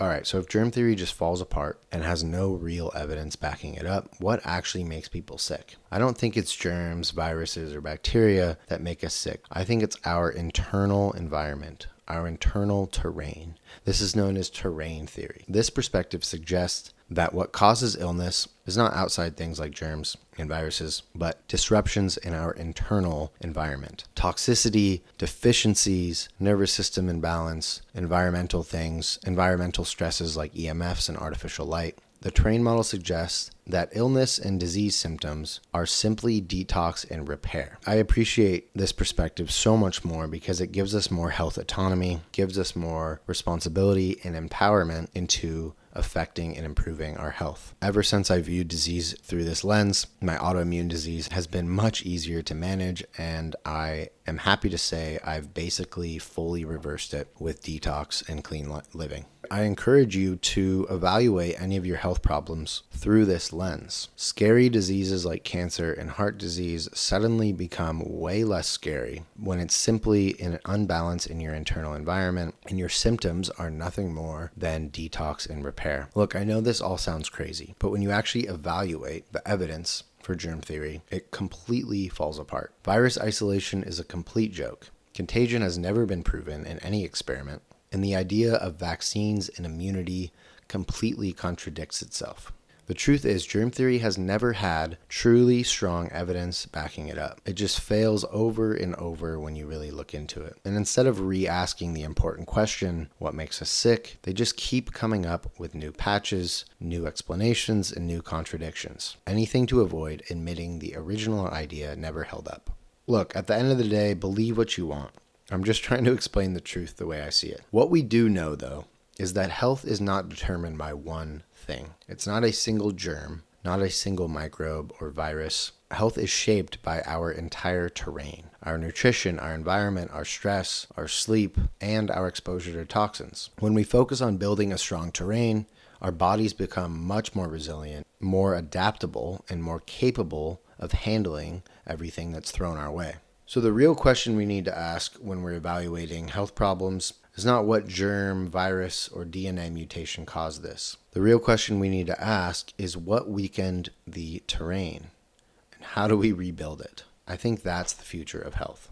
Alright, so if germ theory just falls apart and has no real evidence backing it up, what actually makes people sick? I don't think it's germs, viruses, or bacteria that make us sick. I think it's our internal environment, our internal terrain. This is known as terrain theory. This perspective suggests that what causes illness is not outside things like germs and viruses, but disruptions in our internal environment. Toxicity, deficiencies, nervous system imbalance, environmental things, environmental stresses like EMFs and artificial light. The terrain model suggests that illness and disease symptoms are simply detox and repair. I appreciate this perspective so much more because it gives us more health autonomy, gives us more responsibility and empowerment into affecting and improving our health. Ever since I viewed disease through this lens, my autoimmune disease has been much easier to manage, and I am happy to say I've basically fully reversed it with detox and clean living. I encourage you to evaluate any of your health problems through this lens. Scary diseases like cancer and heart disease suddenly become way less scary when it's simply an unbalance in your internal environment and your symptoms are nothing more than detox and repair. Look, I know this all sounds crazy, but when you actually evaluate the evidence for germ theory, it completely falls apart. Virus isolation is a complete joke. Contagion has never been proven in any experiment, and the idea of vaccines and immunity completely contradicts itself. The truth is, germ theory has never had truly strong evidence backing it up. It just fails over and over when you really look into it. And instead of re-asking the important question, what makes us sick, they just keep coming up with new patches, new explanations, and new contradictions. Anything to avoid admitting the original idea never held up. Look, at the end of the day, believe what you want. I'm just trying to explain the truth the way I see it. What we do know, though, is that health is not determined by one thing. It's not a single germ, not a single microbe or virus. Health is shaped by our entire terrain, our nutrition, our environment, our stress, our sleep, and our exposure to toxins. When we focus on building a strong terrain, our bodies become much more resilient, more adaptable, and more capable of handling everything that's thrown our way. So the real question we need to ask when we're evaluating health problems is not what germ, virus, or DNA mutation caused this. The real question we need to ask is what weakened the terrain, and how do we rebuild it? I think that's the future of health.